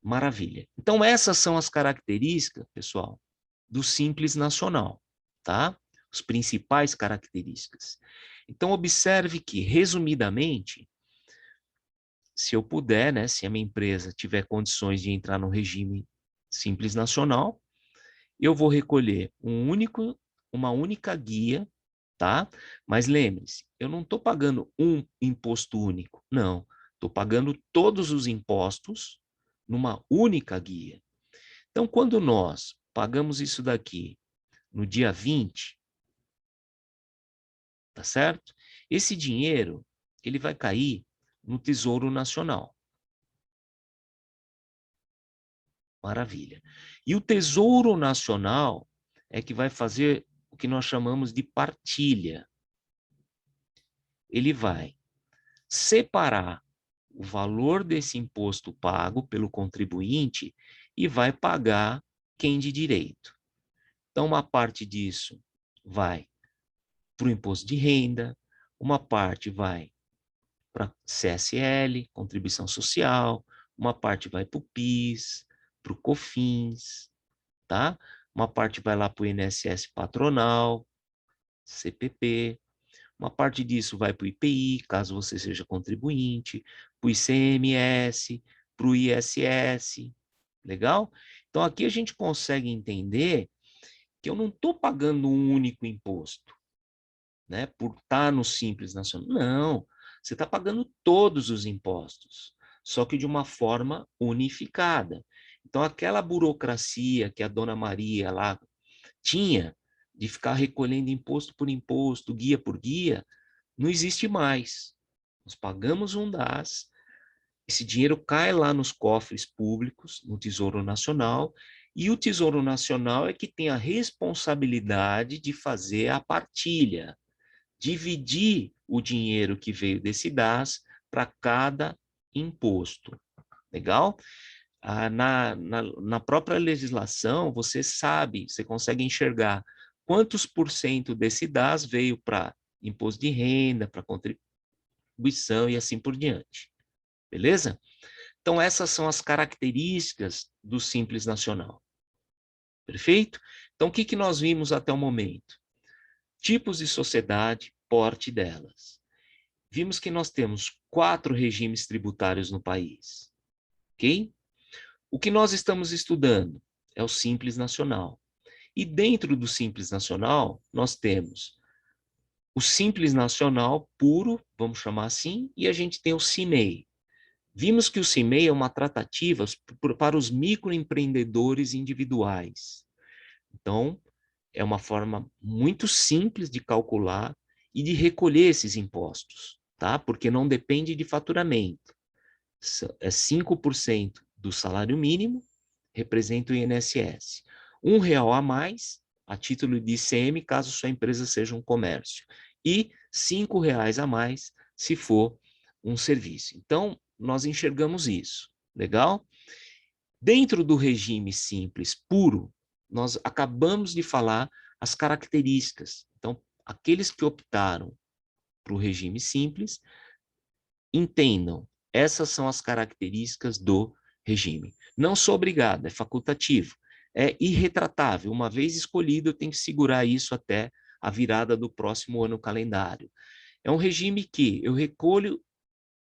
[SPEAKER 1] Maravilha. Então, essas são as características, pessoal, do Simples Nacional, tá? As principais características. Então, observe que, resumidamente, se eu puder, né, se a minha empresa tiver condições de entrar no regime Simples Nacional, eu vou recolher uma única guia, tá? Mas lembre-se, eu não estou pagando um imposto único, não. Estou pagando todos os impostos numa única guia. Então, quando nós pagamos isso daqui no dia 20, tá certo? Esse dinheiro, ele vai cair no Tesouro Nacional. Maravilha. E o Tesouro Nacional é que vai fazer o que nós chamamos de partilha. Ele vai separar o valor desse imposto pago pelo contribuinte e vai pagar quem de direito. Então, uma parte disso vai para o imposto de renda, uma parte vai para CSL, contribuição social, uma parte vai para o PIS, para o COFINS, tá? Uma parte vai lá para o INSS patronal, CPP, uma parte disso vai para o IPI, caso você seja contribuinte, para o ICMS, para o ISS, legal? Então aqui a gente consegue entender que eu não estou pagando um único imposto, né, por estar no Simples Nacional. Não, você está pagando todos os impostos, só que de uma forma unificada. Então, aquela burocracia que a dona Maria lá tinha, de ficar recolhendo imposto por imposto, guia por guia, não existe mais. Nós pagamos um DAS, esse dinheiro cai lá nos cofres públicos, no Tesouro Nacional, e o Tesouro Nacional é que tem a responsabilidade de fazer a partilha, dividir o dinheiro que veio desse DAS para cada imposto. Legal? Na própria legislação, você sabe, você consegue enxergar quantos por cento desse DAS veio para imposto de renda, para contribuição e assim por diante. Beleza? Então, essas são as características do Simples Nacional. Perfeito? Então, o que nós vimos até o momento? Tipos de sociedade, porte delas. Vimos que nós temos 4 regimes tributários no país. Ok? O que nós estamos estudando é o Simples Nacional. E dentro do Simples Nacional, nós temos o Simples Nacional puro, vamos chamar assim, e a gente tem o CIMEI. Vimos que o CIMEI é uma tratativa para os microempreendedores individuais. Então, é uma forma muito simples de calcular e de recolher esses impostos, tá? Porque não depende de faturamento. É 5% do salário mínimo, representa o INSS. R$ 1 a mais, a título de ICM, caso sua empresa seja um comércio. E R$ 5 a mais, se for um serviço. Então, nós enxergamos isso. Legal? Dentro do regime simples puro, nós acabamos de falar as características. Então, aqueles que optaram para o regime simples, entendam, essas são as características do regime. Não sou obrigado, é facultativo. É irretratável. Uma vez escolhido, eu tenho que segurar isso até a virada do próximo ano calendário. É um regime que eu recolho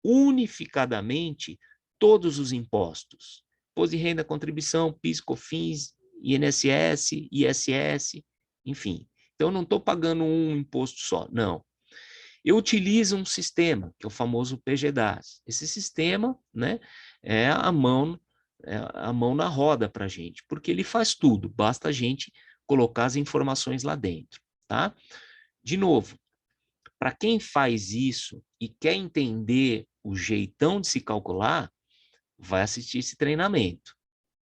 [SPEAKER 1] unificadamente todos os impostos. Imposto de renda, contribuição, PIS, COFINS, INSS, ISS, enfim. Então, eu não estou pagando um imposto só, não. Eu utilizo um sistema, que é o famoso PGDAS. Esse sistema, né, é a mão na roda para a gente, porque ele faz tudo, basta a gente colocar as informações lá dentro, tá? De novo, para quem faz isso e quer entender o jeitão de se calcular, vai assistir esse treinamento,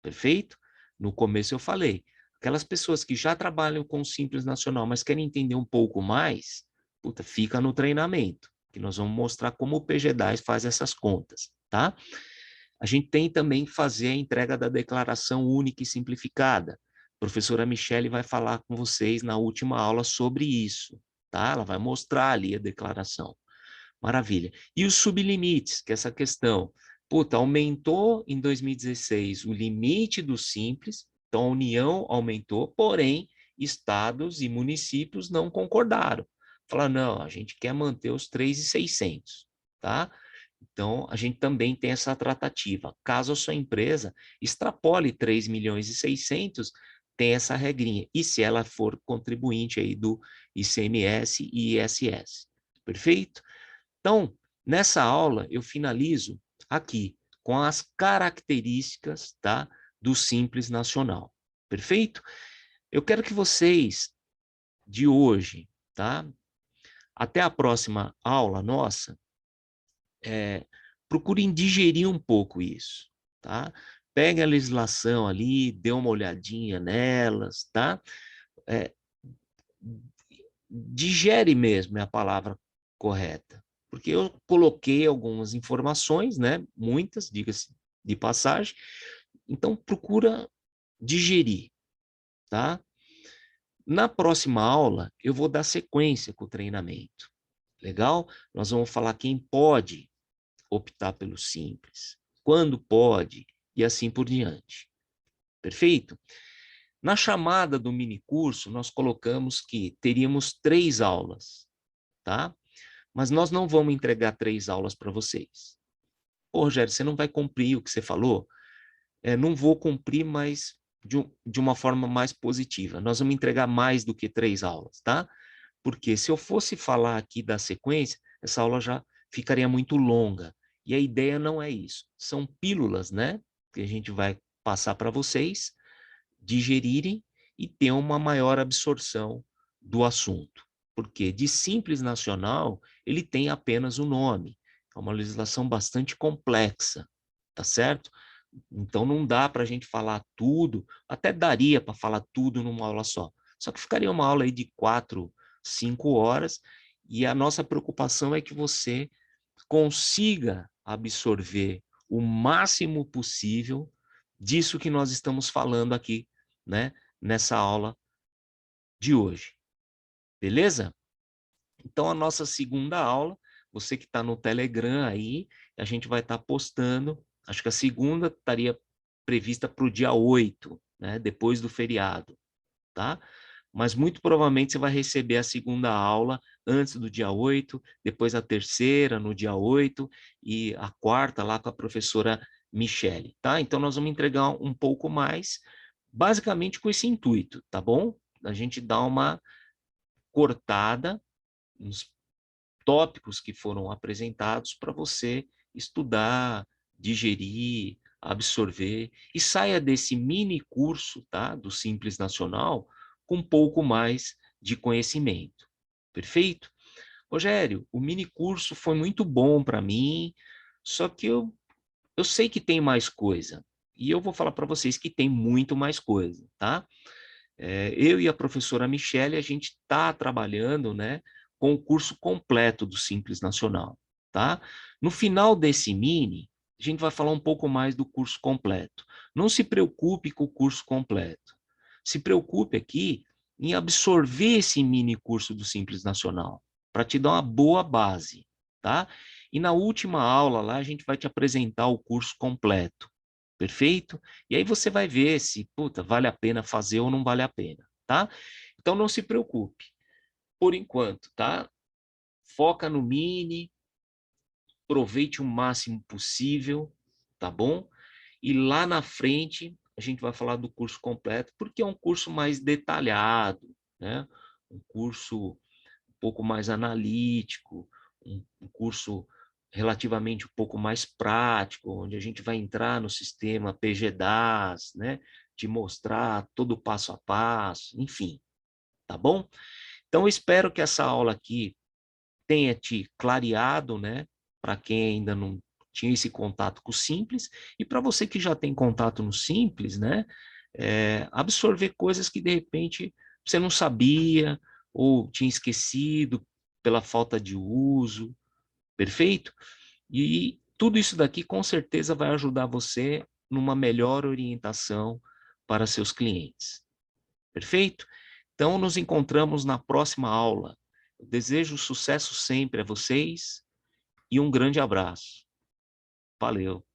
[SPEAKER 1] perfeito? No começo eu falei, Aquelas pessoas que já trabalham com o Simples Nacional, mas querem entender um pouco mais, puta, fica no treinamento, que nós vamos mostrar como o PGDAS faz essas contas, tá? A gente tem também que fazer a entrega da declaração única e simplificada. A professora Michele vai falar com vocês na última aula sobre isso, tá? Ela vai mostrar ali a declaração. Maravilha. E os sublimites, que é essa questão. Puta, aumentou em 2016 o limite do Simples, então a União aumentou, porém, estados e municípios não concordaram. Falaram, não, a gente quer manter os 3.600, tá? Então, a gente também tem essa tratativa. Caso a sua empresa extrapole 3.600.000, tem essa regrinha. E se ela for contribuinte aí do ICMS e ISS. Perfeito? Então, nessa aula, eu finalizo aqui com as características, tá, do Simples Nacional. Perfeito? Eu quero que vocês, de hoje, tá, até a próxima aula nossa, procurem digerir um pouco isso, tá? Pegue a legislação ali, dê uma olhadinha nelas, tá? É, digere mesmo é a palavra correta, porque eu coloquei algumas informações, né? Muitas, diga-se de passagem, então procura digerir, tá? Na próxima aula, eu vou dar sequência com o treinamento, legal? Nós vamos falar quem pode optar pelo simples, quando pode, e assim por diante. Perfeito? Na chamada do minicurso, nós colocamos que teríamos 3 aulas, tá? Mas nós não vamos entregar 3 aulas para vocês. Pô, Rogério, você não vai cumprir o que você falou? Não vou cumprir, mas de uma forma mais positiva. Nós vamos entregar mais do que 3 aulas, tá? Porque se eu fosse falar aqui da sequência, essa aula já ficaria muito longa. E a ideia não é isso. São pílulas, né? Que a gente vai passar para vocês digerirem e ter uma maior absorção do assunto. Porque de Simples Nacional, ele tem apenas o nome. É uma legislação bastante complexa, tá certo? Então não dá para a gente falar tudo, até daria para falar tudo numa aula só. Só que ficaria uma aula aí de 4, 5 horas, e a nossa preocupação é que você consiga absorver o máximo possível disso que nós estamos falando aqui, né, nessa aula de hoje. Beleza? Então, a nossa segunda aula, você que está no Telegram aí, a gente vai estar postando, acho que a segunda estaria prevista para o dia 8, né, depois do feriado, tá? Mas muito provavelmente você vai receber a segunda aula antes do dia 8, depois a terceira no dia 8 e a quarta lá com a professora Michele, tá? Então nós vamos entregar um pouco mais, basicamente com esse intuito, tá bom? A gente dá uma cortada nos tópicos que foram apresentados para você estudar, digerir, absorver e saia desse mini curso, tá, do Simples Nacional com um pouco mais de conhecimento. Perfeito? Rogério, o mini curso foi muito bom para mim, só que eu sei que tem mais coisa. E eu vou falar para vocês que tem muito mais coisa, tá? Eu e a professora Michele, a gente está trabalhando, né, com o curso completo do Simples Nacional, tá? No final desse mini, a gente vai falar um pouco mais do curso completo. Não se preocupe com o curso completo. Se preocupe aqui em absorver esse mini curso do Simples Nacional, para te dar uma boa base, tá? E na última aula lá, a gente vai te apresentar o curso completo. Perfeito? E aí você vai ver se, puta, vale a pena fazer ou não vale a pena, tá? Então não se preocupe. Por enquanto, tá? Foca no mini, aproveite o máximo possível, tá bom? E lá na frente a gente vai falar do curso completo, porque é um curso mais detalhado, né? Um curso um pouco mais analítico, um curso relativamente um pouco mais prático, onde a gente vai entrar no sistema PGDAS, né? Te mostrar todo o passo a passo, enfim, tá bom? Então, eu espero que essa aula aqui tenha te clareado, né? Para quem ainda não tinha esse contato com o Simples, e para você que já tem contato no Simples, né? absorver coisas que, de repente, você não sabia ou tinha esquecido pela falta de uso, perfeito? E tudo isso daqui, com certeza, vai ajudar você numa melhor orientação para seus clientes, perfeito? Então, nos encontramos na próxima aula. Eu desejo sucesso sempre a vocês e um grande abraço. Valeu!